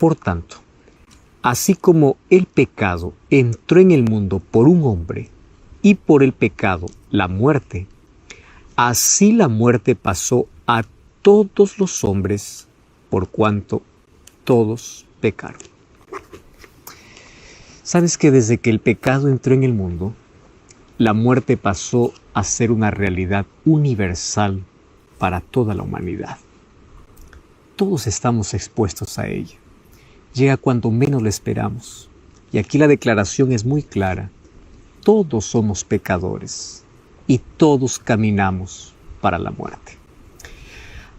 Por tanto, así como el pecado entró en el mundo por un hombre y por el pecado la muerte, así la muerte pasó a todos los hombres por cuanto todos pecaron. ¿Sabes que desde que el pecado entró en el mundo, la muerte pasó a ser una realidad universal para toda la humanidad? Todos estamos expuestos a ella. Llega cuando menos lo esperamos. Y aquí la declaración es muy clara. Todos somos pecadores y todos caminamos para la muerte.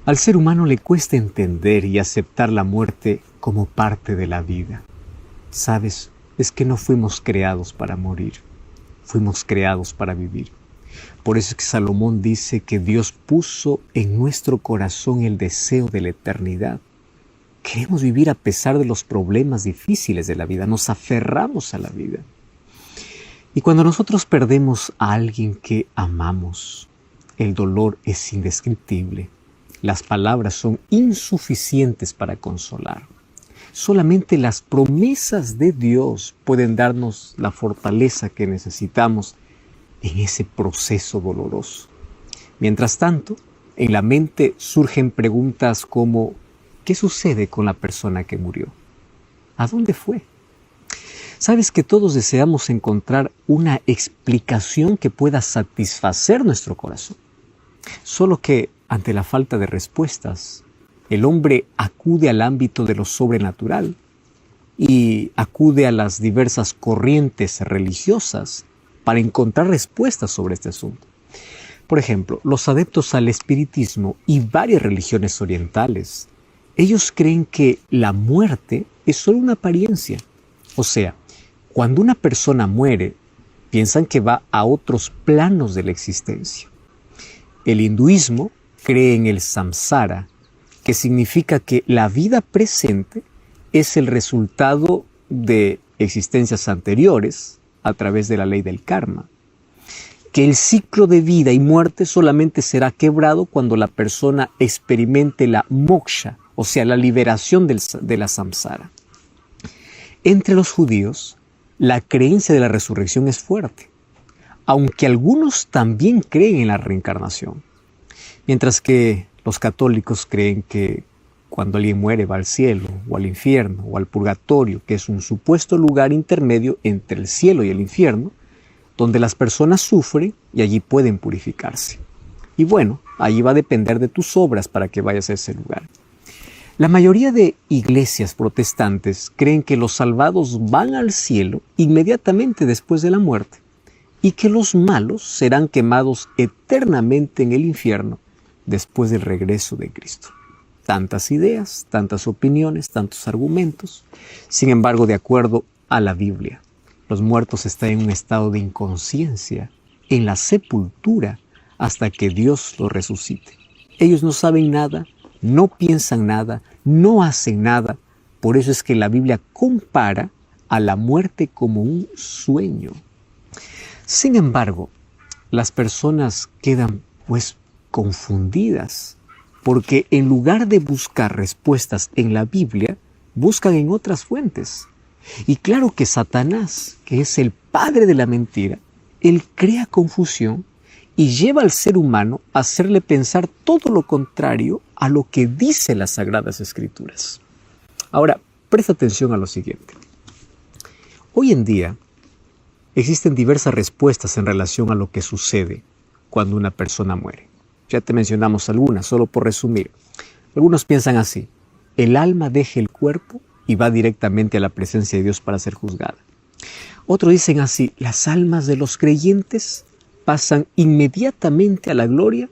Al ser humano le cuesta entender y aceptar la muerte como parte de la vida. ¿Sabes? Es que no fuimos creados para morir. Fuimos creados para vivir. Por eso es que Salomón dice que Dios puso en nuestro corazón el deseo de la eternidad. Queremos vivir a pesar de los problemas difíciles de la vida. Nos aferramos a la vida. Y cuando nosotros perdemos a alguien que amamos, el dolor es indescriptible. Las palabras son insuficientes para consolar. Solamente las promesas de Dios pueden darnos la fortaleza que necesitamos en ese proceso doloroso. Mientras tanto, en la mente surgen preguntas como ¿qué sucede con la persona que murió? ¿A dónde fue? Sabes que todos deseamos encontrar una explicación que pueda satisfacer nuestro corazón. Solo que ante la falta de respuestas, el hombre acude al ámbito de lo sobrenatural y acude a las diversas corrientes religiosas para encontrar respuestas sobre este asunto. Por ejemplo, los adeptos al espiritismo y varias religiones orientales, ellos creen que la muerte es solo una apariencia. O sea, cuando una persona muere, piensan que va a otros planos de la existencia. El hinduismo cree en el samsara, que significa que la vida presente es el resultado de existencias anteriores a través de la ley del karma. Que el ciclo de vida y muerte solamente será quebrado cuando la persona experimente la moksha, o sea, la liberación de la samsara. Entre los judíos, la creencia de la resurrección es fuerte, aunque algunos también creen en la reencarnación. Mientras que los católicos creen que cuando alguien muere va al cielo, o al infierno, o al purgatorio, que es un supuesto lugar intermedio entre el cielo y el infierno, donde las personas sufren y allí pueden purificarse. Y bueno, allí va a depender de tus obras para que vayas a ese lugar. La mayoría de iglesias protestantes creen que los salvados van al cielo inmediatamente después de la muerte y que los malos serán quemados eternamente en el infierno después del regreso de Cristo. Tantas ideas, tantas opiniones, tantos argumentos. Sin embargo, de acuerdo a la Biblia, los muertos están en un estado de inconsciencia, en la sepultura, hasta que Dios los resucite. Ellos no saben nada, no piensan nada, no hacen nada. Por eso es que la Biblia compara a la muerte como un sueño. Sin embargo, las personas quedan confundidas, porque en lugar de buscar respuestas en la Biblia, buscan en otras fuentes. Y claro que Satanás, que es el padre de la mentira, él crea confusión y lleva al ser humano a hacerle pensar todo lo contrario a lo que dicen las Sagradas Escrituras. Ahora, presta atención a lo siguiente. Hoy en día existen diversas respuestas en relación a lo que sucede cuando una persona muere. Ya te mencionamos algunas, solo por resumir. Algunos piensan así: el alma deja el cuerpo y va directamente a la presencia de Dios para ser juzgada. Otros dicen así: las almas de los creyentes pasan inmediatamente a la gloria,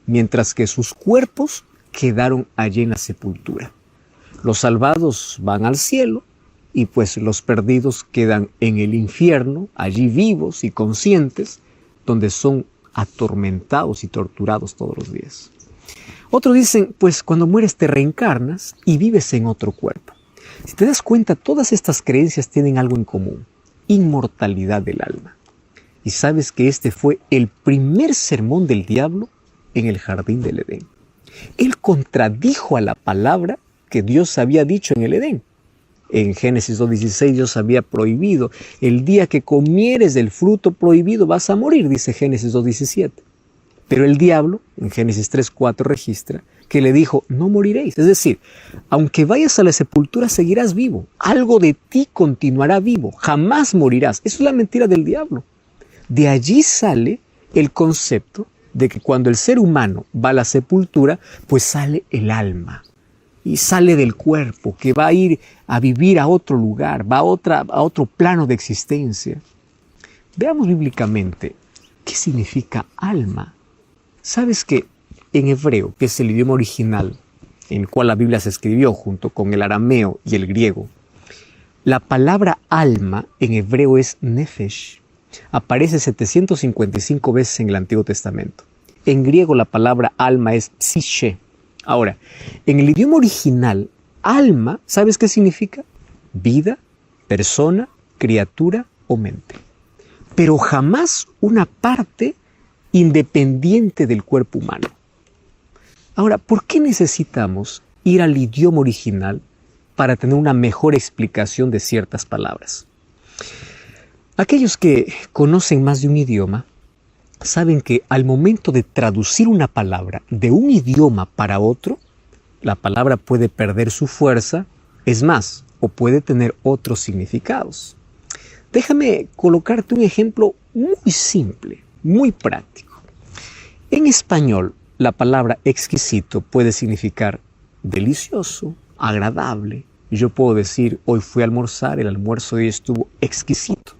mientras que sus cuerpos quedaron allí en la sepultura. Los salvados van al cielo y pues los perdidos quedan en el infierno, allí vivos y conscientes, donde son atormentados y torturados todos los días. Otros dicen, pues cuando mueres te reencarnas y vives en otro cuerpo. Si te das cuenta, todas estas creencias tienen algo en común: inmortalidad del alma. Y sabes que este fue el primer sermón del diablo en el jardín del Edén. Él contradijo a la palabra que Dios había dicho en el Edén. En Génesis 2:16 Dios había prohibido: el día que comieres del fruto prohibido vas a morir, dice Génesis 2:17. Pero el diablo, en Génesis 3:4 registra que le dijo: no moriréis. Es decir, aunque vayas a la sepultura seguirás vivo. Algo de ti continuará vivo. Jamás morirás. Eso es la mentira del diablo. De allí sale el concepto de que cuando el ser humano va a la sepultura, pues sale el alma. Y sale del cuerpo, que va a ir a vivir a otro lugar, va a otro plano de existencia. Veamos bíblicamente qué significa alma. ¿Sabes que en hebreo, que es el idioma original en el cual la Biblia se escribió junto con el arameo y el griego, la palabra alma en hebreo es nefesh? Aparece 755 veces en el Antiguo Testamento. En griego la palabra alma es psiche. Ahora, en el idioma original, alma, ¿sabes qué significa? Vida, persona, criatura o mente. Pero jamás una parte independiente del cuerpo humano. Ahora, ¿por qué necesitamos ir al idioma original para tener una mejor explicación de ciertas palabras? Aquellos que conocen más de un idioma saben que al momento de traducir una palabra de un idioma para otro, la palabra puede perder su fuerza, es más, o puede tener otros significados. Déjame colocarte un ejemplo muy simple, muy práctico. En español, la palabra exquisito puede significar delicioso, agradable. Yo puedo decir: hoy fui a almorzar, el almuerzo de hoy estuvo exquisito.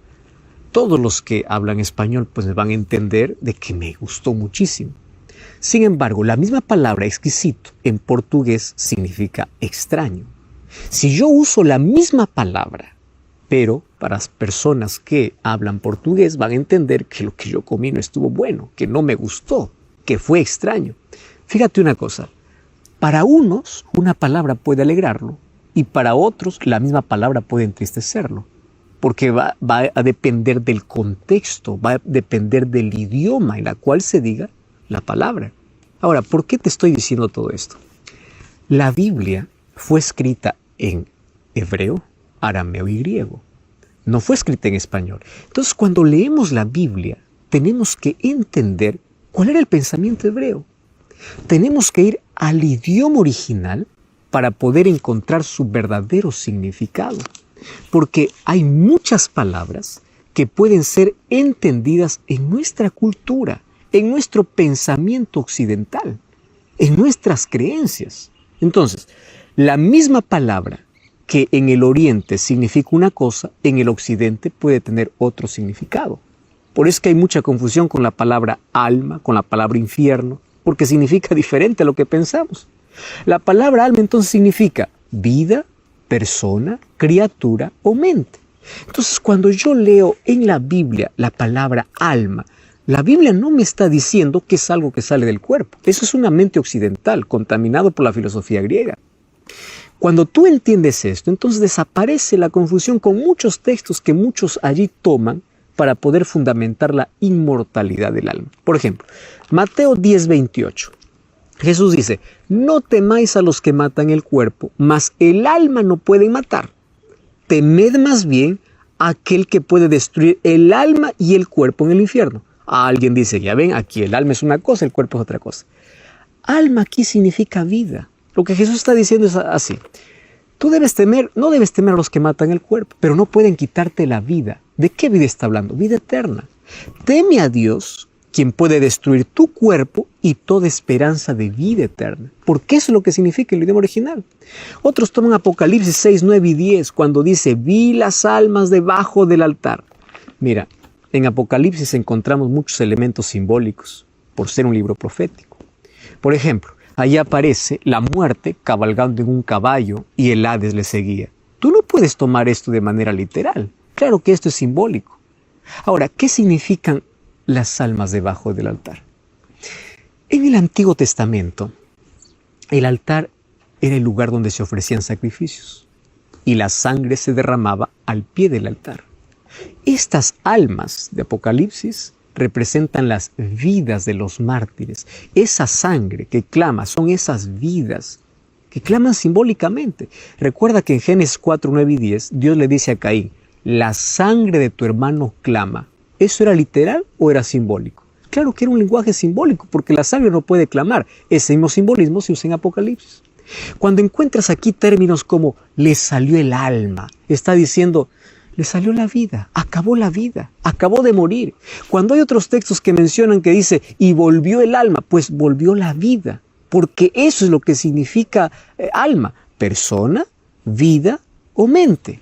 Todos los que hablan español pues me van a entender de que me gustó muchísimo. Sin embargo, la misma palabra exquisito en portugués significa extraño. Si yo uso la misma palabra, pero para las personas que hablan portugués van a entender que lo que yo comí no estuvo bueno, que no me gustó, que fue extraño. Fíjate una cosa, para unos una palabra puede alegrarlo y para otros la misma palabra puede entristecerlo. Porque va a depender del contexto, va a depender del idioma en el cual se diga la palabra. Ahora, ¿por qué te estoy diciendo todo esto? La Biblia fue escrita en hebreo, arameo y griego. No fue escrita en español. Entonces, cuando leemos la Biblia, tenemos que entender cuál era el pensamiento hebreo. Tenemos que ir al idioma original para poder encontrar su verdadero significado. Porque hay muchas palabras que pueden ser entendidas en nuestra cultura, en nuestro pensamiento occidental, en nuestras creencias. Entonces, la misma palabra que en el oriente significa una cosa, en el occidente puede tener otro significado. Por eso es que hay mucha confusión con la palabra alma, con la palabra infierno, porque significa diferente a lo que pensamos. La palabra alma entonces significa vida, persona, criatura o mente. Entonces, cuando yo leo en la Biblia la palabra alma, la Biblia no me está diciendo que es algo que sale del cuerpo. Eso es una mente occidental, contaminado por la filosofía griega. Cuando tú entiendes esto, entonces desaparece la confusión con muchos textos que muchos allí toman para poder fundamentar la inmortalidad del alma. Por ejemplo, Mateo 10:28. Jesús dice: no temáis a los que matan el cuerpo, mas el alma no pueden matar. Temed más bien a aquel que puede destruir el alma y el cuerpo en el infierno. Alguien dice: ya ven, aquí el alma es una cosa, el cuerpo es otra cosa. Alma aquí significa vida. Lo que Jesús está diciendo es así: tú no debes temer a los que matan el cuerpo, pero no pueden quitarte la vida. ¿De qué vida está hablando? Vida eterna. Teme a Dios, quien puede destruir tu cuerpo y toda esperanza de vida eterna. Porque eso es lo que significa el idioma original. Otros toman Apocalipsis 6, 9 y 10 cuando dice: vi las almas debajo del altar. Mira, en Apocalipsis encontramos muchos elementos simbólicos por ser un libro profético. Por ejemplo, allí aparece la muerte cabalgando en un caballo y el Hades le seguía. Tú no puedes tomar esto de manera literal. Claro que esto es simbólico. Ahora, ¿qué significan las almas debajo del altar? En el Antiguo Testamento, el altar era el lugar donde se ofrecían sacrificios y la sangre se derramaba al pie del altar. Estas almas de Apocalipsis representan las vidas de los mártires. Esa sangre que clama son esas vidas que claman simbólicamente. Recuerda que en Génesis 4, 9 y 10, Dios le dice a Caín, la sangre de tu hermano clama. ¿Eso era literal o era simbólico? Claro que era un lenguaje simbólico, porque la sangre no puede clamar. Ese mismo simbolismo se usa en Apocalipsis. Cuando encuentras aquí términos como le salió el alma, está diciendo, le salió la vida, acabó de morir. Cuando hay otros textos que mencionan que dice, y volvió el alma, pues volvió la vida, porque eso es lo que significa alma, persona, vida o mente.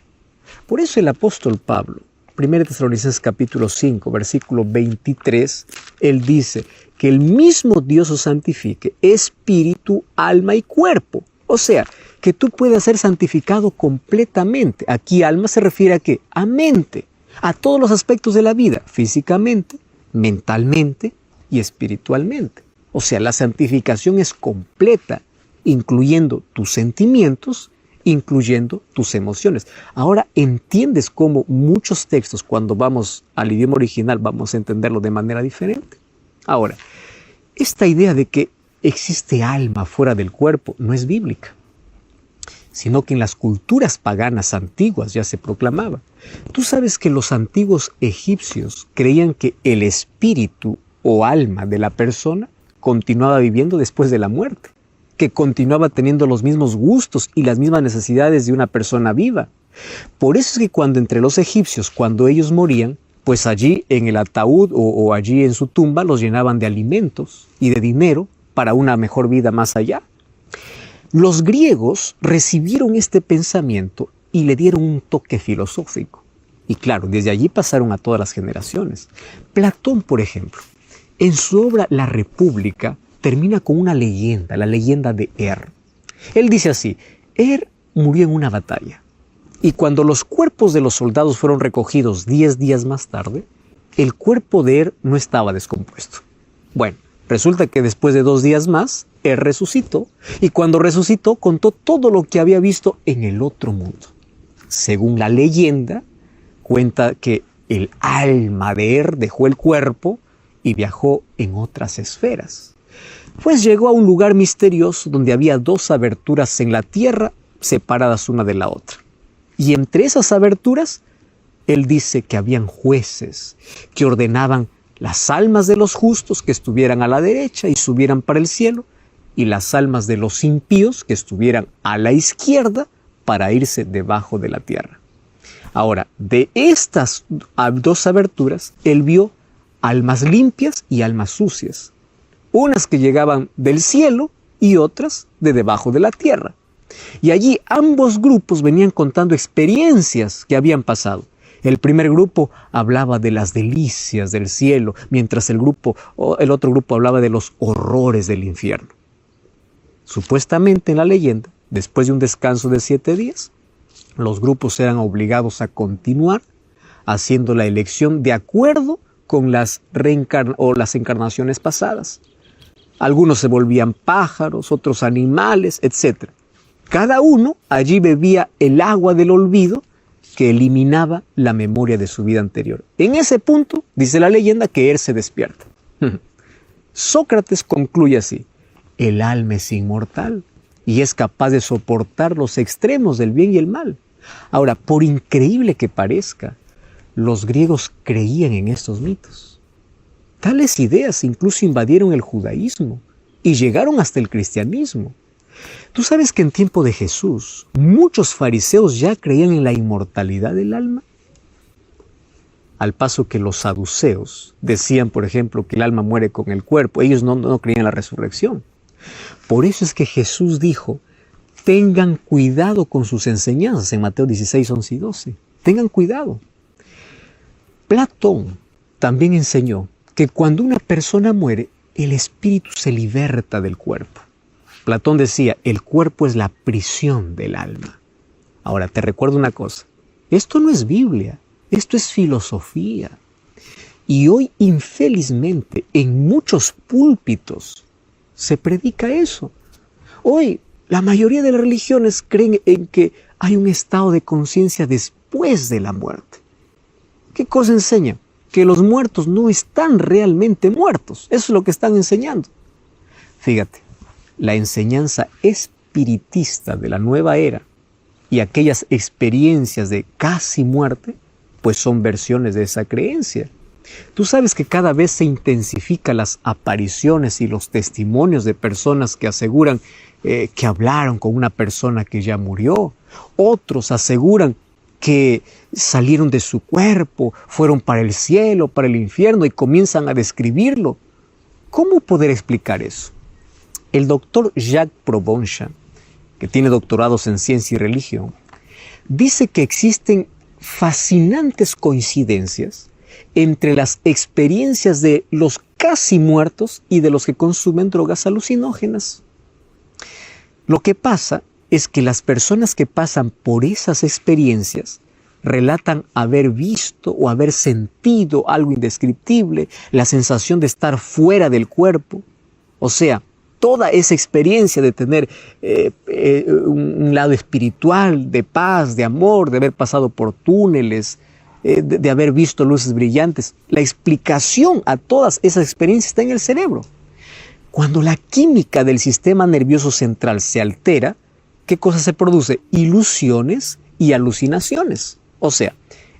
Por eso el apóstol Pablo, 1 Tesalonicenses capítulo 5, versículo 23, él dice que el mismo Dios os santifique, espíritu, alma y cuerpo. O sea, que tú puedas ser santificado completamente. Aquí alma se refiere a ¿qué? A mente, a todos los aspectos de la vida, físicamente, mentalmente y espiritualmente. O sea, la santificación es completa, incluyendo tus sentimientos, incluyendo tus emociones. Ahora entiendes cómo muchos textos, cuando vamos al idioma original, vamos a entenderlo de manera diferente. Ahora, esta idea de que existe alma fuera del cuerpo no es bíblica, sino que en las culturas paganas antiguas ya se proclamaba. Tú sabes que los antiguos egipcios creían que el espíritu o alma de la persona continuaba viviendo después de la muerte, que continuaba teniendo los mismos gustos y las mismas necesidades de una persona viva. Por eso es que cuando entre los egipcios, cuando ellos morían, pues allí en el ataúd o allí en su tumba los llenaban de alimentos y de dinero para una mejor vida más allá. Los griegos recibieron este pensamiento y le dieron un toque filosófico. Y claro, desde allí pasaron a todas las generaciones. Platón, por ejemplo, en su obra La República, termina con una leyenda, la leyenda de Él dice así, murió en una batalla. Y cuando los cuerpos de los soldados fueron recogidos 10 días más tarde, el cuerpo de no estaba descompuesto. Bueno, resulta que después de 2 días más, resucitó. Y cuando resucitó, contó todo lo que había visto en el otro mundo. Según la leyenda, cuenta que el alma de dejó el cuerpo y viajó en otras esferas. Pues llegó a un lugar misterioso donde había 2 aberturas en la tierra separadas una de la otra. Y entre esas aberturas, él dice que habían jueces que ordenaban las almas de los justos que estuvieran a la derecha y subieran para el cielo, y las almas de los impíos que estuvieran a la izquierda para irse debajo de la tierra. Ahora, de estas 2 aberturas, él vio almas limpias y almas sucias. Unas que llegaban del cielo y otras de debajo de la tierra. Y allí ambos grupos venían contando experiencias que habían pasado. El primer grupo hablaba de las delicias del cielo, mientras el otro grupo hablaba de los horrores del infierno. Supuestamente en la leyenda, después de un descanso de 7 días, los grupos eran obligados a continuar haciendo la elección de acuerdo con las encarnaciones pasadas. Algunos se volvían pájaros, otros animales, etc. Cada uno allí bebía el agua del olvido que eliminaba la memoria de su vida anterior. En ese punto, dice la leyenda, que se despierta. Sócrates concluye así, el alma es inmortal y es capaz de soportar los extremos del bien y el mal. Ahora, por increíble que parezca, los griegos creían en estos mitos. Tales ideas incluso invadieron el judaísmo y llegaron hasta el cristianismo. ¿Tú sabes que en tiempo de Jesús muchos fariseos ya creían en la inmortalidad del alma? Al paso que los saduceos decían, por ejemplo, que el alma muere con el cuerpo. Ellos no creían en la resurrección. Por eso es que Jesús dijo, tengan cuidado con sus enseñanzas en Mateo 16, 11 y 12. Tengan cuidado. Platón también enseñó que cuando una persona muere, el espíritu se liberta del cuerpo. Platón decía, el cuerpo es la prisión del alma. Ahora, te recuerdo una cosa. Esto no es Biblia, esto es filosofía. Y hoy, infelizmente, en muchos púlpitos se predica eso. Hoy, la mayoría de las religiones creen en que hay un estado de conciencia después de la muerte. ¿Qué cosa enseñan? Que los muertos no están realmente muertos. Eso es lo que están enseñando. Fíjate, la enseñanza espiritista de la nueva era y aquellas experiencias de casi muerte, pues son versiones de esa creencia. Tú sabes que cada vez se intensifican las apariciones y los testimonios de personas que aseguran que hablaron con una persona que ya murió. Otros aseguran que salieron de su cuerpo, fueron para el cielo, para el infierno y comienzan a describirlo. ¿Cómo poder explicar eso? El doctor Jacques Provenza, que tiene doctorados en ciencia y religión, dice que existen fascinantes coincidencias entre las experiencias de los casi muertos y de los que consumen drogas alucinógenas. Lo que pasa es que las personas que pasan por esas experiencias relatan haber visto o haber sentido algo indescriptible, la sensación de estar fuera del cuerpo. O sea, toda esa experiencia de tener un lado espiritual, de paz, de amor, de haber pasado por túneles, de haber visto luces brillantes. La explicación a todas esas experiencias está en el cerebro. Cuando la química del sistema nervioso central se altera, ¿qué cosa se produce? Ilusiones y alucinaciones. O sea,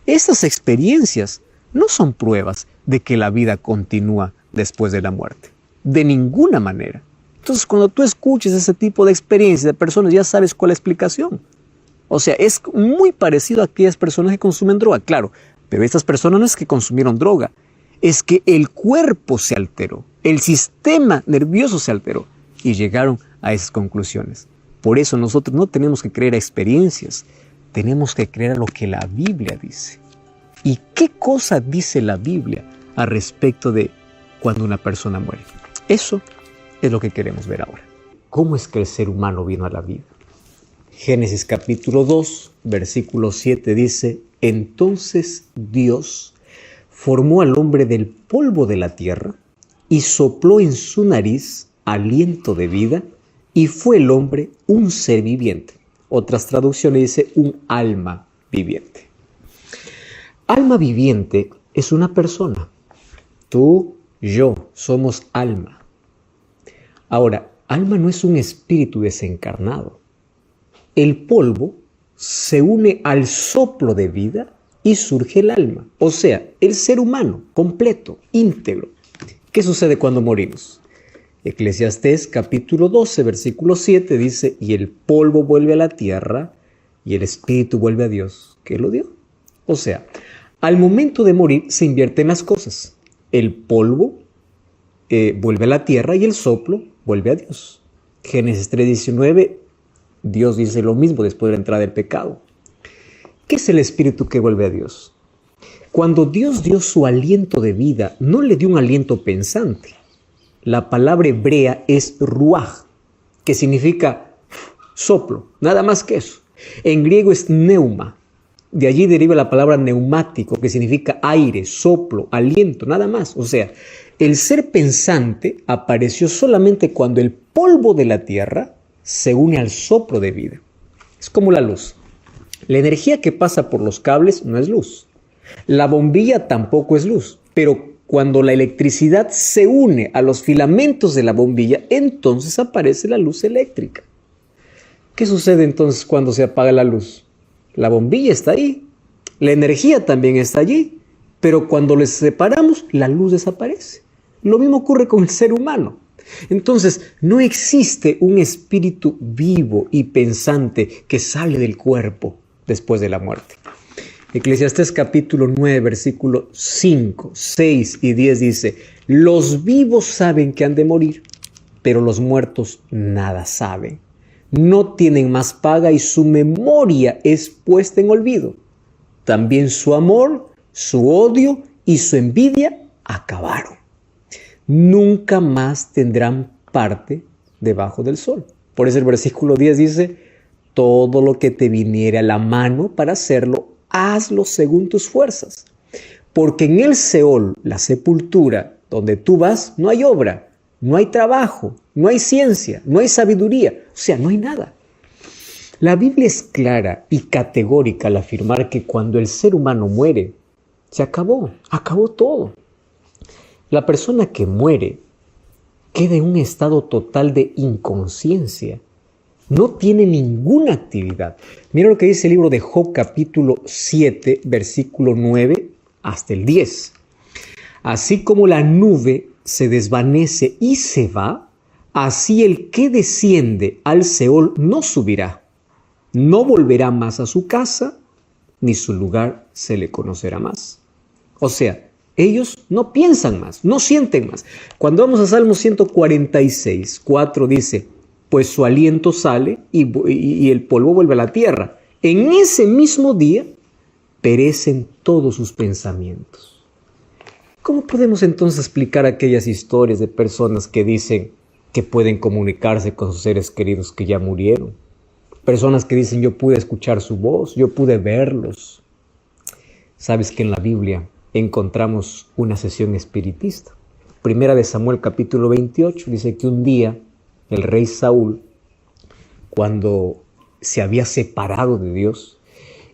estas experiencias no son pruebas de que la vida continúa después de la muerte. De ninguna manera. Entonces, cuando tú escuches ese tipo de experiencias de personas, ya sabes cuál es la explicación. O sea, es muy parecido a aquellas personas que consumen droga, claro, pero estas personas no es que consumieron droga, es que el cuerpo se alteró, el sistema nervioso se alteró y llegaron a esas conclusiones. Por eso nosotros no tenemos que creer a experiencias, tenemos que creer a lo que la Biblia dice. ¿Y qué cosa dice la Biblia al respecto de cuando una persona muere? Eso es lo que queremos ver ahora. ¿Cómo es que el ser humano vino a la vida? Génesis capítulo 2, versículo 7 dice: Entonces Dios formó al hombre del polvo de la tierra y sopló en su nariz aliento de vida y fue el hombre un ser viviente. Otras traducciones dice un alma viviente. Alma viviente es una persona. Tú, yo, somos alma. Ahora, alma no es un espíritu desencarnado. El polvo se une al soplo de vida y surge el alma. O sea, el ser humano completo, íntegro. ¿Qué sucede cuando morimos? Eclesiastés capítulo 12, versículo 7 dice: y el polvo vuelve a la tierra y el espíritu vuelve a Dios, que lo dio. O sea, al momento de morir se invierten las cosas. El polvo vuelve a la tierra y el soplo vuelve a Dios. Génesis 3:19, Dios dice lo mismo después de la entrada del pecado. ¿Qué es el espíritu que vuelve a Dios? Cuando Dios dio su aliento de vida, no le dio un aliento pensante. La palabra hebrea es ruaj, que significa soplo, nada más que eso. En griego es neuma. De allí deriva la palabra neumático, que significa aire, soplo, aliento, nada más. O sea, el ser pensante apareció solamente cuando el polvo de la tierra se une al soplo de vida. Es como la luz. La energía que pasa por los cables no es luz. La bombilla tampoco es luz, pero cuando la electricidad se une a los filamentos de la bombilla, entonces aparece la luz eléctrica. ¿Qué sucede entonces cuando se apaga la luz? La bombilla está ahí, la energía también está allí, pero cuando les separamos, la luz desaparece. Lo mismo ocurre con el ser humano. Entonces, no existe un espíritu vivo y pensante que sale del cuerpo después de la muerte. Eclesiastés capítulo 9, versículo 5, 6 y 10 dice: los vivos saben que han de morir, pero los muertos nada saben. No tienen más paga y su memoria es puesta en olvido. También su amor, su odio y su envidia acabaron. Nunca más tendrán parte debajo del sol. Por eso el versículo 10 dice: todo lo que te viniere a la mano para hacerlo, hazlo según tus fuerzas. Porque en el Seol, la sepultura, donde tú vas, no hay obra, no hay trabajo, no hay ciencia, no hay sabiduría, o sea, no hay nada. La Biblia es clara y categórica al afirmar que cuando el ser humano muere, se acabó todo. La persona que muere queda en un estado total de inconsciencia. No tiene ninguna actividad. Mira lo que dice el libro de Job, capítulo 7, versículo 9 hasta el 10. Así como la nube se desvanece y se va, así el que desciende al Seol no subirá, no volverá más a su casa, ni su lugar se le conocerá más. O sea, ellos no piensan más, no sienten más. Cuando vamos a Salmo 146, 4 dice, pues su aliento sale y el polvo vuelve a la tierra. En ese mismo día perecen todos sus pensamientos. ¿Cómo podemos entonces explicar aquellas historias de personas que dicen que pueden comunicarse con sus seres queridos que ya murieron? Personas que dicen, yo pude escuchar su voz, yo pude verlos. Sabes que en la Biblia encontramos una sesión espiritista. Primera de Samuel capítulo 28 dice que un día el rey Saúl, cuando se había separado de Dios,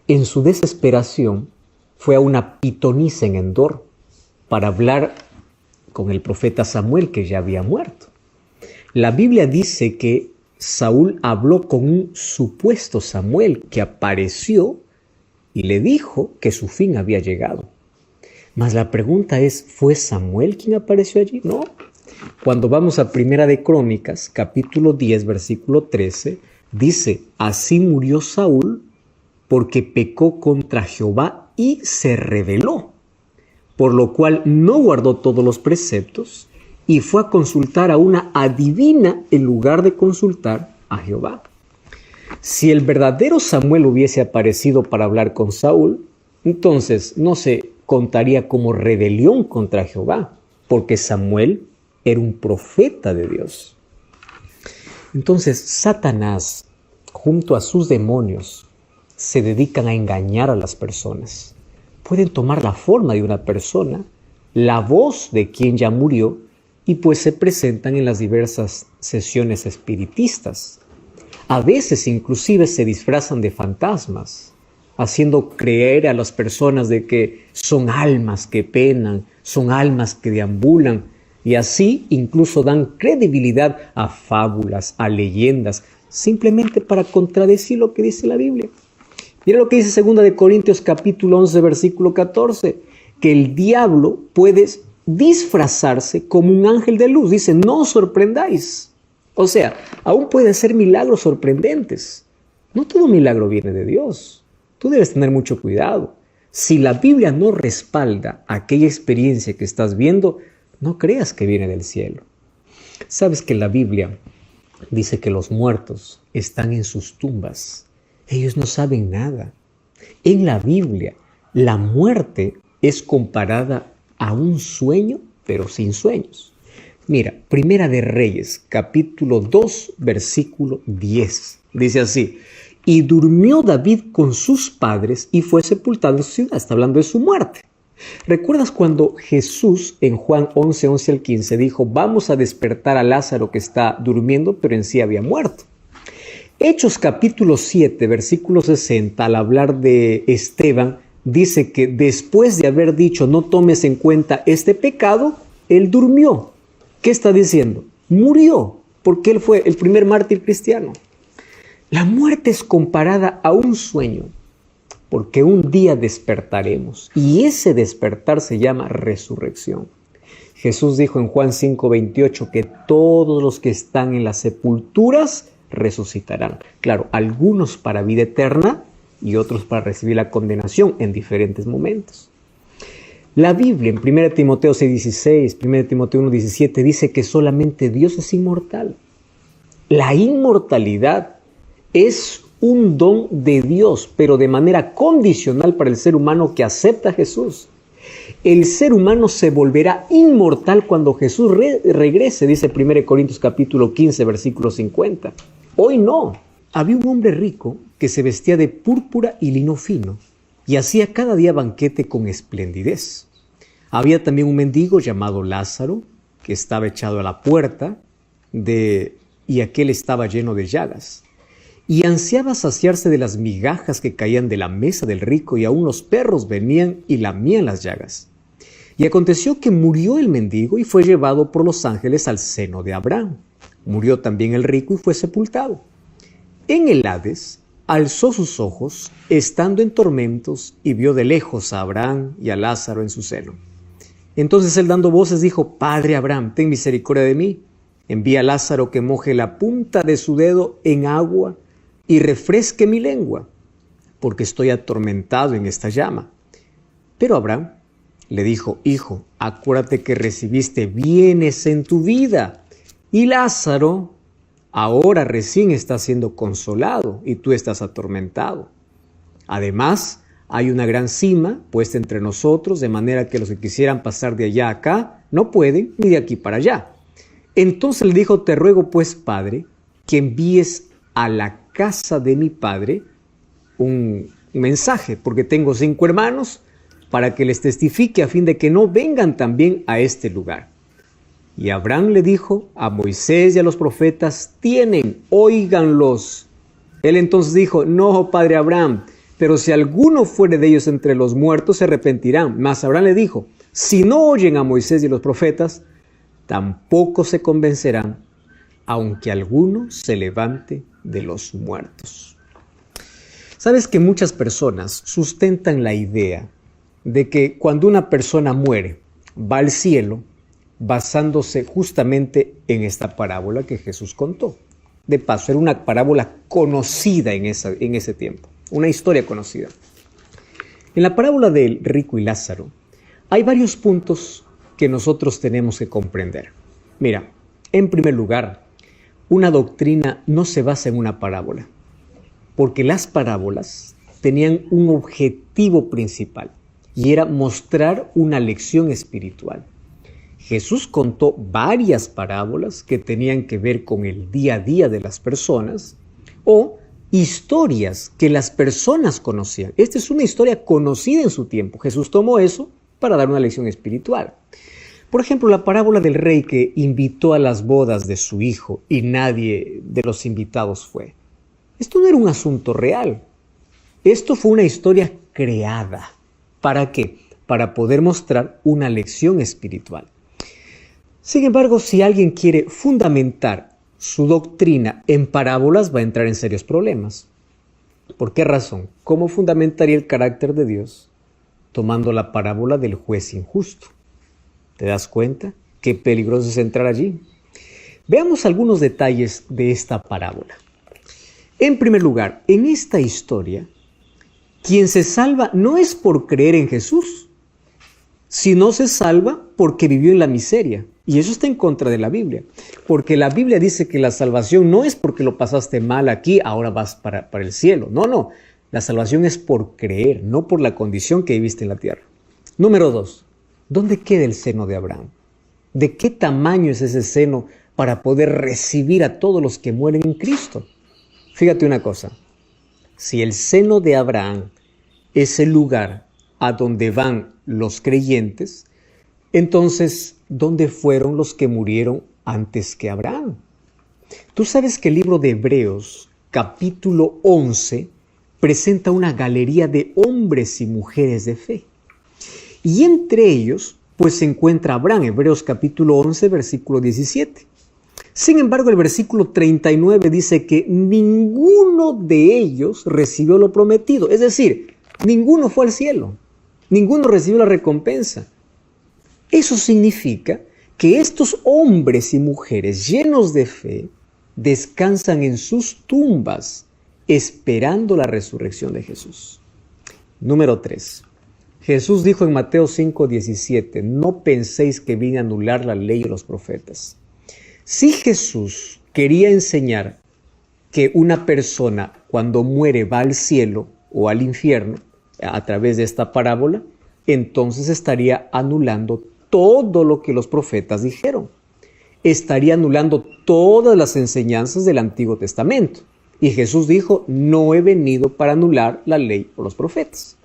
en su desesperación fue a una pitonisa en Endor para hablar con el profeta Samuel, que ya había muerto. La Biblia dice que Saúl habló con un supuesto Samuel que apareció y le dijo que su fin había llegado. Mas la pregunta es, ¿fue Samuel quien apareció allí? No. Cuando vamos a Primera de Crónicas, capítulo 10, versículo 13, dice, así murió Saúl porque pecó contra Jehová y se rebeló, por lo cual no guardó todos los preceptos y fue a consultar a una adivina en lugar de consultar a Jehová. Si el verdadero Samuel hubiese aparecido para hablar con Saúl, entonces no se contaría como rebelión contra Jehová, porque Samuel era un profeta de Dios. Entonces Satanás, junto a sus demonios, se dedican a engañar a las personas. Pueden tomar la forma de una persona, la voz de quien ya murió, y pues se presentan en las diversas sesiones espiritistas. A veces inclusive se disfrazan de fantasmas, haciendo creer a las personas de que son almas que penan, son almas que deambulan, y así incluso dan credibilidad a fábulas, a leyendas, simplemente para contradecir lo que dice la Biblia. Mira lo que dice 2 de Corintios capítulo 11, versículo 14, que el diablo puede disfrazarse como un ángel de luz. Dice, no os sorprendáis. O sea, aún puede hacer milagros sorprendentes. No todo milagro viene de Dios. Tú debes tener mucho cuidado. Si la Biblia no respalda aquella experiencia que estás viendo, no creas que viene del cielo. Sabes que la Biblia dice que los muertos están en sus tumbas. Ellos no saben nada. En la Biblia, la muerte es comparada a un sueño, pero sin sueños. Mira, Primera de Reyes, capítulo 2, versículo 10. Dice así, y durmió David con sus padres y fue sepultado en su ciudad. Está hablando de su muerte. ¿Recuerdas cuando Jesús en Juan 11, 11 al 15 dijo, vamos a despertar a Lázaro que está durmiendo, pero en sí había muerto? Hechos capítulo 7, versículo 60, al hablar de Esteban, dice que después de haber dicho no tomes en cuenta este pecado, él durmió. ¿Qué está diciendo? Murió, porque él fue el primer mártir cristiano. La muerte es comparada a un sueño, porque un día despertaremos, y ese despertar se llama resurrección. Jesús dijo en Juan 5, 28 que todos los que están en las sepulturas resucitarán. Claro, algunos para vida eterna y otros para recibir la condenación en diferentes momentos. La Biblia en 1 Timoteo 6:16, 1 Timoteo 1:17 dice que solamente Dios es inmortal. La inmortalidad es un don de Dios, pero de manera condicional para el ser humano que acepta a Jesús. El ser humano se volverá inmortal cuando Jesús regrese, dice 1 Corintios capítulo 15, versículo 50. Hoy no. Había un hombre rico que se vestía de púrpura y lino fino y hacía cada día banquete con esplendidez. Había también un mendigo llamado Lázaro que estaba echado a la puerta y aquel estaba lleno de llagas. Y ansiaba saciarse de las migajas que caían de la mesa del rico, y aún los perros venían y lamían las llagas. Y aconteció que murió el mendigo y fue llevado por los ángeles al seno de Abraham. Murió también el rico y fue sepultado. En el Hades alzó sus ojos, estando en tormentos, y vio de lejos a Abraham y a Lázaro en su seno. Entonces él, dando voces, dijo: Padre Abraham, ten misericordia de mí. Envía a Lázaro que moje la punta de su dedo en agua y refresque mi lengua, porque estoy atormentado en esta llama. Pero Abraham le dijo: Hijo, acuérdate que recibiste bienes en tu vida, y Lázaro ahora recién está siendo consolado y tú estás atormentado. Además, hay una gran cima puesta entre nosotros, de manera que los que quisieran pasar de allá a acá no pueden, ni de aquí para allá. Entonces le dijo: Te ruego pues, Padre, que envíes a la casa de mi padre un mensaje, porque tengo 5 hermanos, para que les testifique, a fin de que no vengan también a este lugar. Y Abraham le dijo: A Moisés y a los profetas tienen, óiganlos. Él entonces dijo: No, padre Abraham, pero si alguno fuere de ellos entre los muertos, se arrepentirán. Mas Abraham le dijo: Si no oyen a Moisés y a los profetas, tampoco se convencerán, aunque alguno se levante de los muertos. Sabes que muchas personas sustentan la idea de que cuando una persona muere, va al cielo, basándose justamente en esta parábola que Jesús contó. De paso, era una parábola conocida en ese tiempo, una historia conocida. En la parábola del rico y Lázaro, hay varios puntos que nosotros tenemos que comprender. Mira, en primer lugar, una doctrina no se basa en una parábola, porque las parábolas tenían un objetivo principal, y era mostrar una lección espiritual. Jesús contó varias parábolas que tenían que ver con el día a día de las personas o historias que las personas conocían. Esta es una historia conocida en su tiempo. Jesús tomó eso para dar una lección espiritual. Por ejemplo, la parábola del rey que invitó a las bodas de su hijo y nadie de los invitados fue. Esto no era un asunto real. Esto fue una historia creada. ¿Para qué? Para poder mostrar una lección espiritual. Sin embargo, si alguien quiere fundamentar su doctrina en parábolas, va a entrar en serios problemas. ¿Por qué razón? ¿Cómo fundamentaría el carácter de Dios tomando la parábola del juez injusto? ¿Te das cuenta? Qué peligroso es entrar allí. Veamos algunos detalles de esta parábola. En primer lugar, en esta historia, quien se salva no es por creer en Jesús, sino se salva porque vivió en la miseria. Y eso está en contra de la Biblia, porque la Biblia dice que la salvación no es porque lo pasaste mal aquí, ahora vas para el cielo. No, la salvación es por creer, no por la condición que viviste en la tierra. Número 2, ¿dónde queda el seno de Abraham? ¿De qué tamaño es ese seno para poder recibir a todos los que mueren en Cristo? Fíjate una cosa, si el seno de Abraham es el lugar a donde van los creyentes, entonces, ¿dónde fueron los que murieron antes que Abraham? Tú sabes que el libro de Hebreos, capítulo 11, presenta una galería de hombres y mujeres de fe. Y entre ellos, pues se encuentra Abraham, Hebreos capítulo 11, versículo 17. Sin embargo, el versículo 39 dice que ninguno de ellos recibió lo prometido. Es decir, ninguno fue al cielo, ninguno recibió la recompensa. Eso significa que estos hombres y mujeres llenos de fe descansan en sus tumbas esperando la resurrección de Jesús. Número 3. Jesús dijo en Mateo 5:17, no penséis que vine a anular la ley o los profetas. Si Jesús quería enseñar que una persona cuando muere va al cielo o al infierno a través de esta parábola, entonces estaría anulando todo lo que los profetas dijeron. Estaría anulando todas las enseñanzas del Antiguo Testamento. Y Jesús dijo, no he venido para anular la ley o los profetas.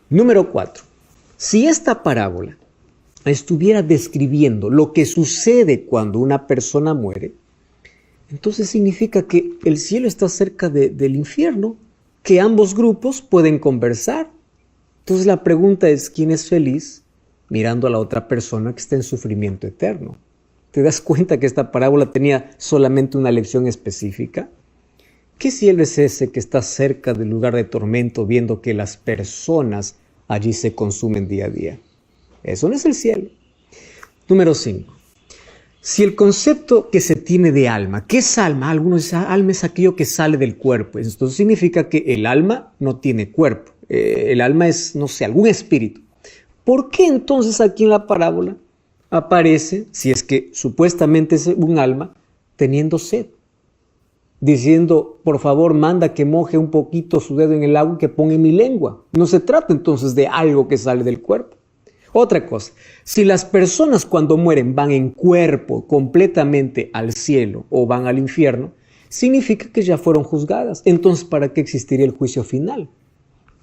Número 4. Si esta parábola estuviera describiendo lo que sucede cuando una persona muere, entonces significa que el cielo está cerca del infierno, que ambos grupos pueden conversar. Entonces la pregunta es, ¿quién es feliz mirando a la otra persona que está en sufrimiento eterno? ¿Te das cuenta que esta parábola tenía solamente una lección específica? ¿Qué cielo es ese que está cerca del lugar de tormento viendo que las personas allí se consumen día a día? Eso no es el cielo. Número 5. Si el concepto que se tiene de alma, ¿qué es alma? Algunos dicen, alma es aquello que sale del cuerpo. Esto significa que el alma no tiene cuerpo. El alma es, no sé, algún espíritu. ¿Por qué entonces aquí en la parábola aparece, si es que supuestamente es un alma, teniendo sed? Diciendo, por favor, manda que moje un poquito su dedo en el agua y que ponga en mi lengua. No se trata entonces de algo que sale del cuerpo. Otra cosa, si las personas cuando mueren van en cuerpo completamente al cielo o van al infierno, significa que ya fueron juzgadas. Entonces, ¿para qué existiría el juicio final?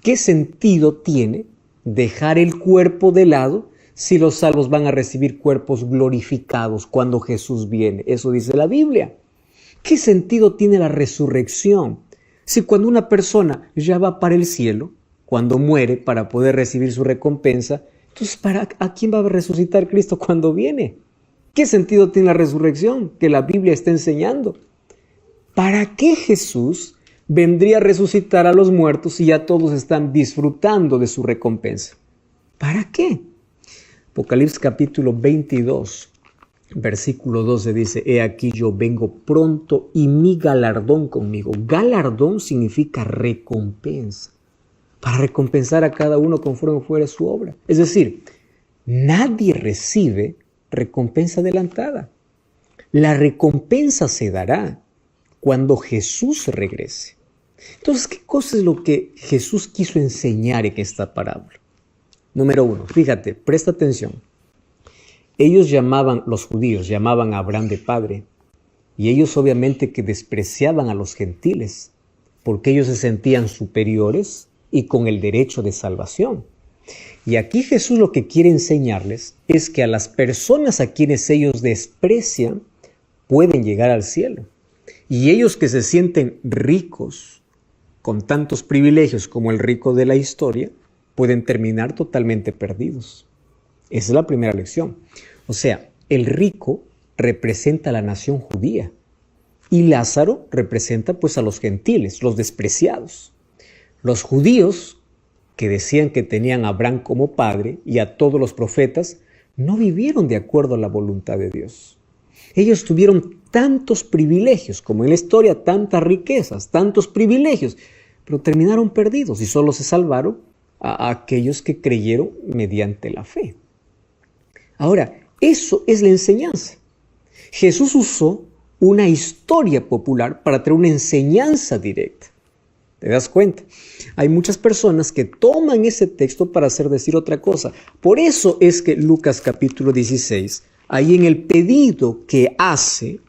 ¿Qué sentido tiene dejar el cuerpo de lado si los salvos van a recibir cuerpos glorificados cuando Jesús viene? Eso dice la Biblia. ¿Qué sentido tiene la resurrección? Si cuando una persona ya va para el cielo, cuando muere para poder recibir su recompensa, entonces ¿a quién va a resucitar Cristo cuando viene? ¿Qué sentido tiene la resurrección que la Biblia está enseñando? ¿Para qué Jesús vendría a resucitar a los muertos si ya todos están disfrutando de su recompensa? ¿Para qué? Apocalipsis capítulo 22. Versículo 12 dice, he aquí yo vengo pronto y mi galardón conmigo. Galardón significa recompensa, para recompensar a cada uno conforme fuere su obra. Es decir, nadie recibe recompensa adelantada. La recompensa se dará cuando Jesús regrese. Entonces, ¿qué cosa es lo que Jesús quiso enseñar en esta parábola? Número 1, fíjate, presta atención. Los judíos llamaban a Abraham de padre, y ellos obviamente que despreciaban a los gentiles, porque ellos se sentían superiores y con el derecho de salvación. Y aquí Jesús lo que quiere enseñarles es que a las personas a quienes ellos desprecian pueden llegar al cielo. Y ellos que se sienten ricos, con tantos privilegios como el rico de la historia, pueden terminar totalmente perdidos. Esa es la primera lección. O sea, el rico representa a la nación judía y Lázaro representa pues a los gentiles, los despreciados. Los judíos, que decían que tenían a Abraham como padre y a todos los profetas, no vivieron de acuerdo a la voluntad de Dios. Ellos tuvieron tantos privilegios, como en la historia, tantas riquezas, tantos privilegios, pero terminaron perdidos y solo se salvaron a aquellos que creyeron mediante la fe. Ahora, eso es la enseñanza. Jesús usó una historia popular para traer una enseñanza directa. ¿Te das cuenta? Hay muchas personas que toman ese texto para hacer decir otra cosa. Por eso es que Lucas capítulo 16, ahí en el pedido que hace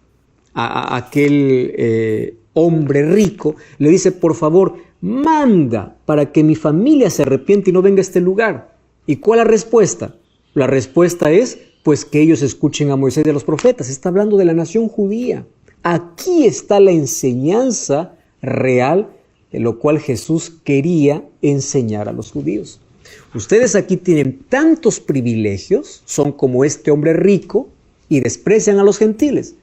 a aquel hombre rico, le dice, por favor, manda para que mi familia se arrepiente y no venga a este lugar. ¿Y cuál es la respuesta? La respuesta es, pues que ellos escuchen a Moisés y a los profetas. Está hablando de la nación judía. Aquí está la enseñanza real de lo cual Jesús quería enseñar a los judíos. Ustedes aquí tienen tantos privilegios, son como este hombre rico y desprecian a los gentiles.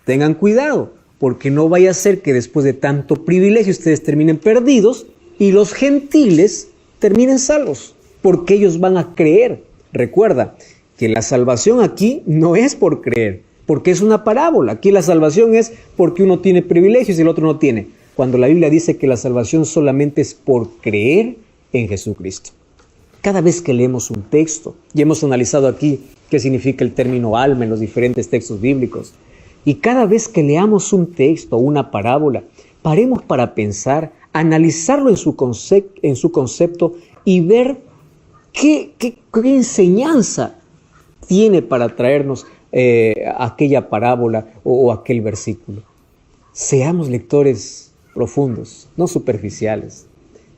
Tengan cuidado, porque no vaya a ser que después de tanto privilegio ustedes terminen perdidos y los gentiles terminen salvos, porque ellos van a creer. Recuerda que la salvación aquí no es por creer, porque es una parábola. Aquí la salvación es porque uno tiene privilegios y el otro no tiene. Cuando la Biblia dice que la salvación solamente es por creer en Jesucristo. Cada vez que leemos un texto, y hemos analizado aquí qué significa el término alma en los diferentes textos bíblicos, y cada vez que leamos un texto o una parábola, paremos para pensar, analizarlo en su concepto y ver qué enseñanza tiene para traernos aquella parábola o aquel versículo. Seamos lectores profundos, no superficiales,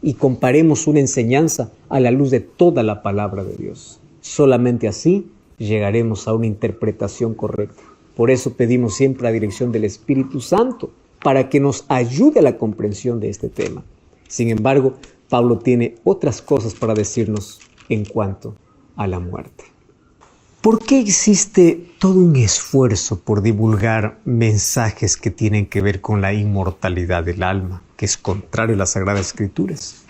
y comparemos una enseñanza a la luz de toda la palabra de Dios. Solamente así llegaremos a una interpretación correcta. Por eso pedimos siempre la dirección del Espíritu Santo para que nos ayude a la comprensión de este tema. Sin embargo, Pablo tiene otras cosas para decirnos en cuanto a la muerte. ¿Por qué existe todo un esfuerzo por divulgar mensajes que tienen que ver con la inmortalidad del alma, que es contrario a las Sagradas Escrituras?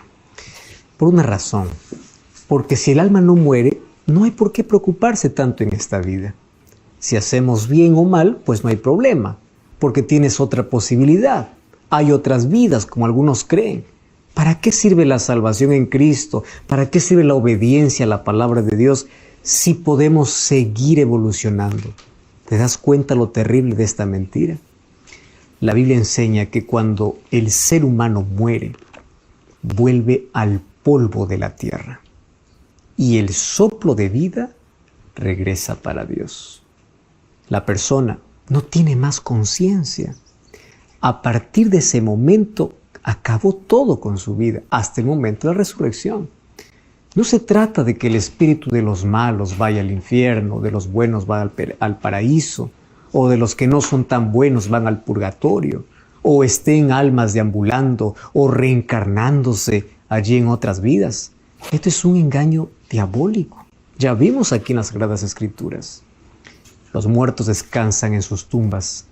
Por una razón, porque si el alma no muere, no hay por qué preocuparse tanto en esta vida. Si hacemos bien o mal, pues no hay problema, porque tienes otra posibilidad. Hay otras vidas, como algunos creen. ¿Para qué sirve la salvación en Cristo? ¿Para qué sirve la obediencia a la palabra de Dios si podemos seguir evolucionando? ¿Te das cuenta lo terrible de esta mentira? La Biblia enseña que cuando el ser humano muere, vuelve al polvo de la tierra y el soplo de vida regresa para Dios. La persona no tiene más conciencia. A partir de ese momento acabó todo con su vida, hasta el momento de la resurrección. No se trata de que el espíritu de los malos vaya al infierno, de los buenos va al paraíso, o de los que no son tan buenos van al purgatorio, o estén almas deambulando o reencarnándose allí en otras vidas. Esto es un engaño diabólico. Ya vimos aquí en las Sagradas Escrituras. Los muertos descansan en sus tumbas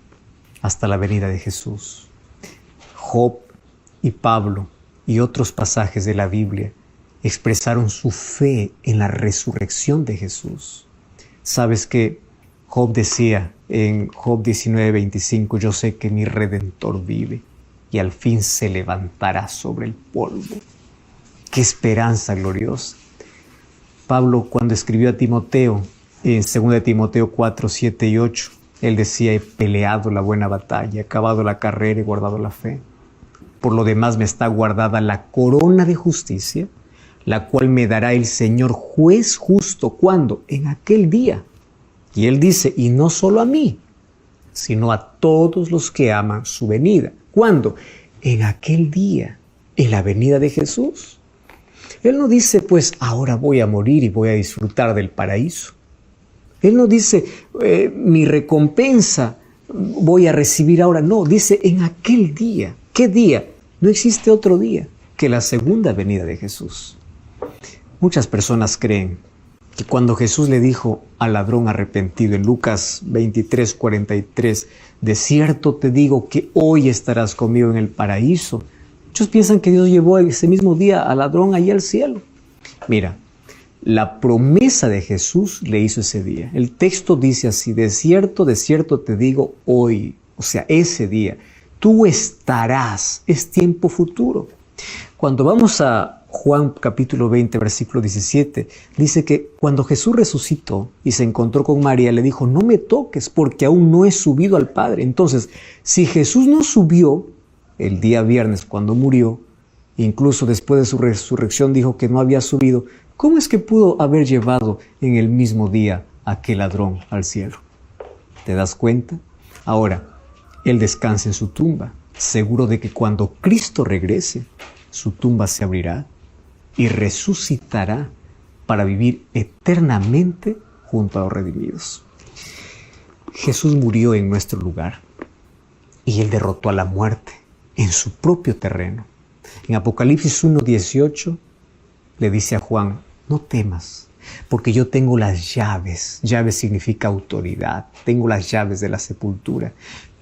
hasta la venida de Jesús. Job y Pablo y otros pasajes de la Biblia expresaron su fe en la resurrección de Jesús. ¿Sabes qué? Job decía en Job 19:25, yo sé que mi Redentor vive y al fin se levantará sobre el polvo. ¡Qué esperanza gloriosa! Pablo, cuando escribió a Timoteo, en 2 Timoteo 4, 7 y 8, él decía, he peleado la buena batalla, he acabado la carrera y guardado la fe. Por lo demás me está guardada la corona de justicia, la cual me dará el Señor juez justo. ¿Cuándo? En aquel día. Y él dice, y no solo a mí, sino a todos los que aman su venida. ¿Cuándo? En aquel día, en la venida de Jesús. Él no dice, pues ahora voy a morir y voy a disfrutar del paraíso. Él no dice, mi recompensa voy a recibir ahora. No, dice en aquel día. ¿Qué día? No existe otro día que la segunda venida de Jesús. Muchas personas creen que cuando Jesús le dijo al ladrón arrepentido en Lucas 23, 43, de cierto te digo que hoy estarás conmigo en el paraíso, muchos piensan que Dios llevó ese mismo día al ladrón allí al cielo. Mira, la promesa de Jesús le hizo ese día. El texto dice así, de cierto te digo hoy, o sea, ese día, tú estarás, es tiempo futuro. Cuando vamos a Juan capítulo 20, versículo 17, dice que cuando Jesús resucitó y se encontró con María, le dijo, no me toques porque aún no he subido al Padre. Entonces, si Jesús no subió el día viernes cuando murió, incluso después de su resurrección dijo que no había subido, ¿cómo es que pudo haber llevado en el mismo día a aquel ladrón al cielo? ¿Te das cuenta? Ahora, él descansa en su tumba, seguro de que cuando Cristo regrese, su tumba se abrirá y resucitará para vivir eternamente junto a los redimidos. Jesús murió en nuestro lugar y Él derrotó a la muerte en su propio terreno. En Apocalipsis 1:18 le dice a Juan, no temas, porque yo tengo las llaves. Llaves significa autoridad. Tengo las llaves de la sepultura.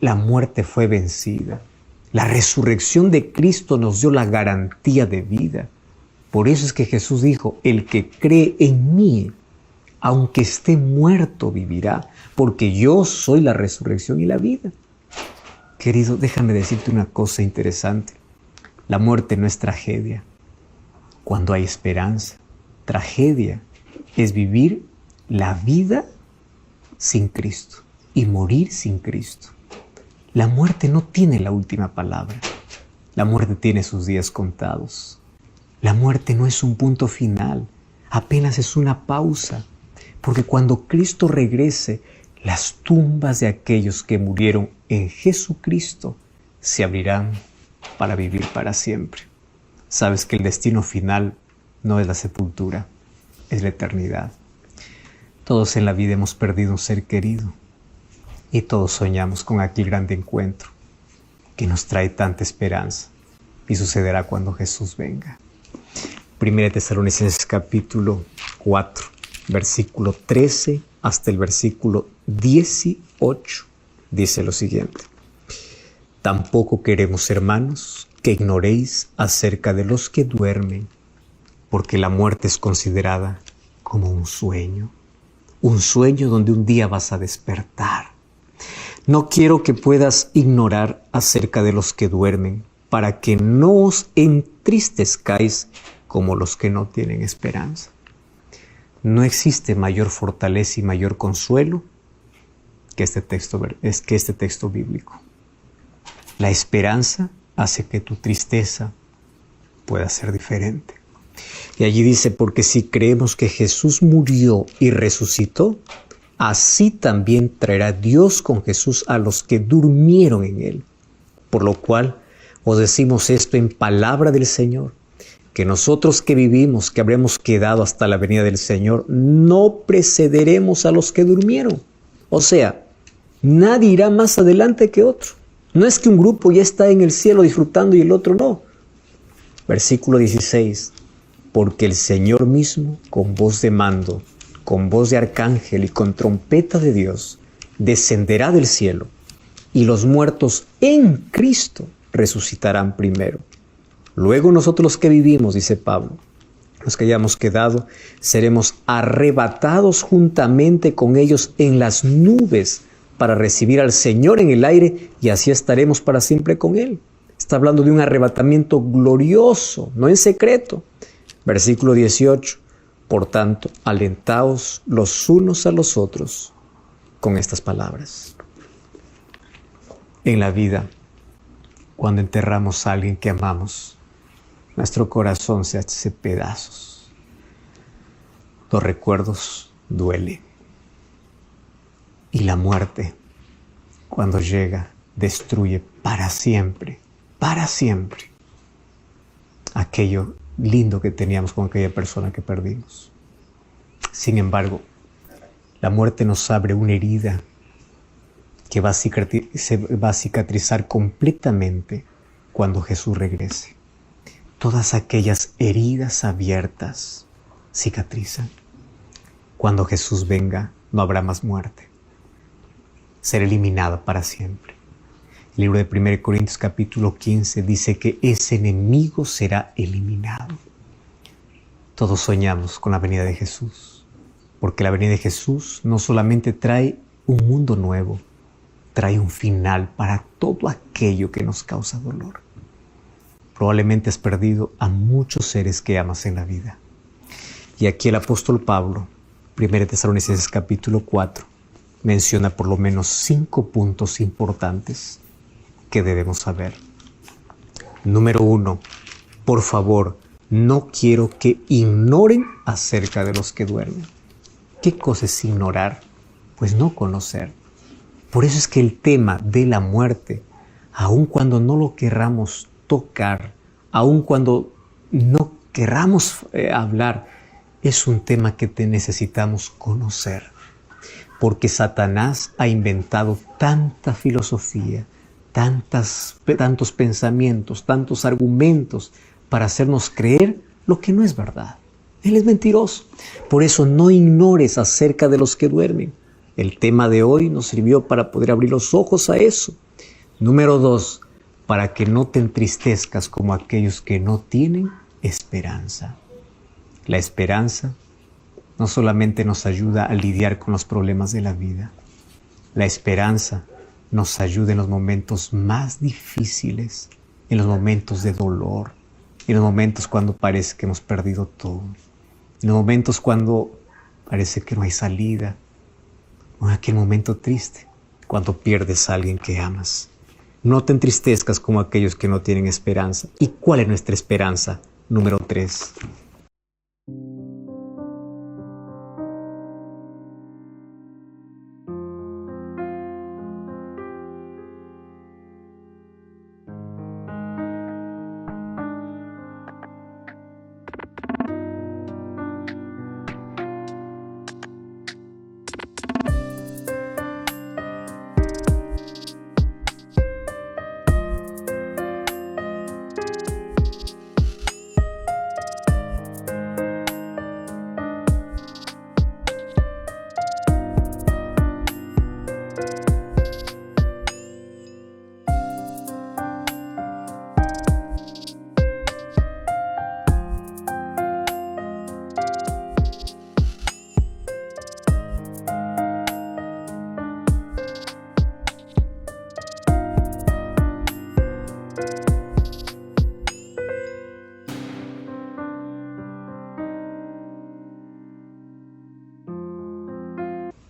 La muerte fue vencida. La resurrección de Cristo nos dio la garantía de vida. Por eso es que Jesús dijo, el que cree en mí, aunque esté muerto, vivirá, porque yo soy la resurrección y la vida. Querido, déjame decirte una cosa interesante. La muerte no es tragedia cuando hay esperanza. Tragedia es vivir la vida sin Cristo y morir sin Cristo. La muerte no tiene la última palabra. La muerte tiene sus días contados. La muerte no es un punto final, apenas es una pausa, porque cuando Cristo regrese, las tumbas de aquellos que murieron en Jesucristo se abrirán para vivir para siempre. Sabes que el destino final no es la sepultura, es la eternidad. Todos en la vida hemos perdido un ser querido y todos soñamos con aquel grande encuentro que nos trae tanta esperanza y sucederá cuando Jesús venga. 1 Tesalonicenses capítulo 4, versículo 13 hasta el versículo 18 dice lo siguiente: tampoco queremos, hermanos, que ignoréis acerca de los que duermen, porque la muerte es considerada como un sueño donde un día vas a despertar. No quiero que puedas ignorar acerca de los que duermen, para que no os entristezcáis como los que no tienen esperanza. No existe mayor fortaleza y mayor consuelo que este texto bíblico. La esperanza hace que tu tristeza pueda ser diferente. Y allí dice: porque si creemos que Jesús murió y resucitó, así también traerá Dios con Jesús a los que durmieron en él. Por lo cual os decimos esto en palabra del Señor, que nosotros que vivimos, que habremos quedado hasta la venida del Señor, no precederemos a los que durmieron. O sea, nadie irá más adelante que otro. No es que un grupo ya está en el cielo disfrutando y el otro no. Versículo 16. Porque el Señor mismo, con voz de mando, con voz de arcángel y con trompeta de Dios, descenderá del cielo, y los muertos en Cristo resucitarán primero. Luego nosotros que vivimos, dice Pablo, los que hayamos quedado, seremos arrebatados juntamente con ellos en las nubes para recibir al Señor en el aire, y así estaremos para siempre con Él. Está hablando de un arrebatamiento glorioso, no en secreto. Versículo 18. Por tanto, alentaos los unos a los otros con estas palabras. En la vida, cuando enterramos a alguien que amamos, nuestro corazón se hace pedazos. Los recuerdos duelen. Y la muerte, cuando llega, destruye para siempre aquello lindo que teníamos con aquella persona que perdimos. Sin embargo, la muerte nos abre una herida que se va a cicatrizar completamente cuando Jesús regrese. Todas aquellas heridas abiertas cicatrizan. Cuando Jesús venga, no habrá más muerte. Será eliminada para siempre. El libro de 1 Corintios capítulo 15 dice que ese enemigo será eliminado. Todos soñamos con la venida de Jesús, porque la venida de Jesús no solamente trae un mundo nuevo, trae un final para todo aquello que nos causa dolor. Probablemente has perdido a muchos seres que amas en la vida. Y aquí el apóstol Pablo, 1 Tesalonicenses capítulo 4, menciona por lo menos 5 puntos importantes que debemos saber. Número 1, por favor, no quiero que ignoren acerca de los que duermen. ¿Qué cosa es ignorar? Pues no conocer. Por eso es que el tema de la muerte, aun cuando no lo querramos tocar, aun cuando no querramos hablar, es un tema que necesitamos conocer. Porque Satanás ha inventado tanta filosofía, tantos pensamientos, tantos argumentos para hacernos creer lo que no es verdad. Él es mentiroso. Por eso no ignores acerca de los que duermen. El tema de hoy nos sirvió para poder abrir los ojos a eso. Número 2, para que no te entristezcas como aquellos que no tienen esperanza. La esperanza no solamente nos ayuda a lidiar con los problemas de la vida. La esperanza nos ayuda en los momentos más difíciles, en los momentos de dolor, en los momentos cuando parece que hemos perdido todo, en los momentos cuando parece que no hay salida, o en aquel momento triste, cuando pierdes a alguien que amas. No te entristezcas como aquellos que no tienen esperanza. ¿Y cuál es nuestra esperanza? Número 3.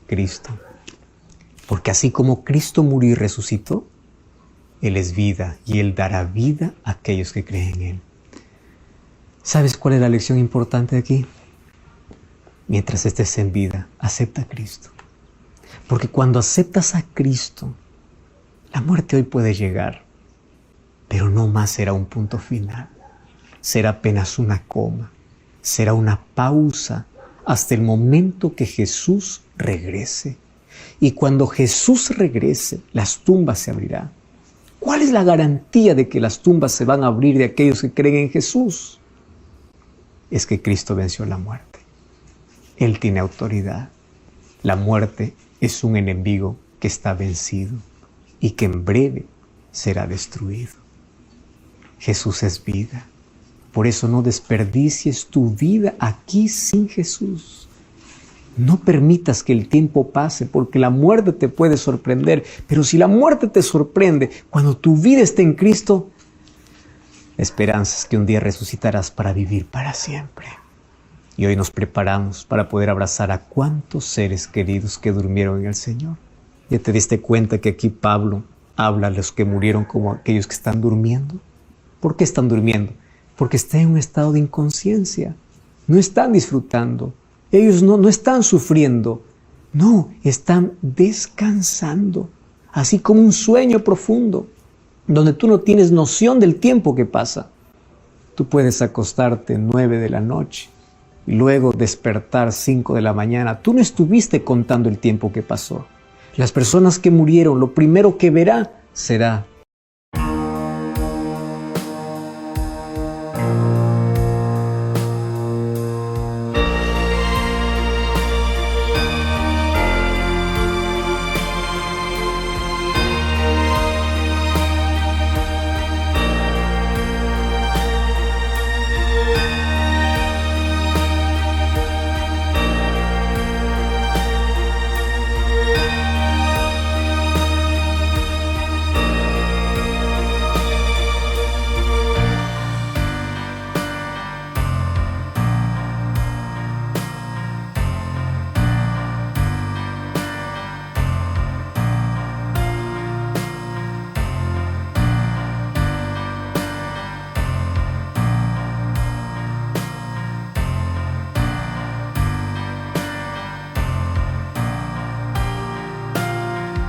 Cristo. Porque así como Cristo murió y resucitó, Él es vida y Él dará vida a aquellos que creen en Él. ¿Sabes cuál es la lección importante aquí? Mientras estés en vida, acepta a Cristo. Porque cuando aceptas a Cristo, la muerte hoy puede llegar, pero no más será un punto final. Será apenas una coma, será una pausa hasta el momento que Jesús regrese. Y cuando Jesús regrese, las tumbas se abrirán. ¿Cuál es la garantía de que las tumbas se van a abrir de aquellos que creen en Jesús? Es que Cristo venció la muerte. Él tiene autoridad. La muerte es un enemigo que está vencido y que en breve será destruido. Jesús es vida. Por eso no desperdicies tu vida aquí sin Jesús. No permitas que el tiempo pase, porque la muerte te puede sorprender. Pero si la muerte te sorprende, cuando tu vida esté en Cristo, la esperanza es que un día resucitarás para vivir para siempre. Y hoy nos preparamos para poder abrazar a cuantos seres queridos que durmieron en el Señor. ¿Ya te diste cuenta que aquí Pablo habla a los que murieron como aquellos que están durmiendo? ¿Por qué están durmiendo? Porque están en un estado de inconsciencia. No están disfrutando. Ellos no están sufriendo. No, están descansando. Así como un sueño profundo, donde tú no tienes noción del tiempo que pasa. Tú puedes acostarte 9 de la noche y luego despertar 5 de la mañana. Tú no estuviste contando el tiempo que pasó. Las personas que murieron, lo primero que verá será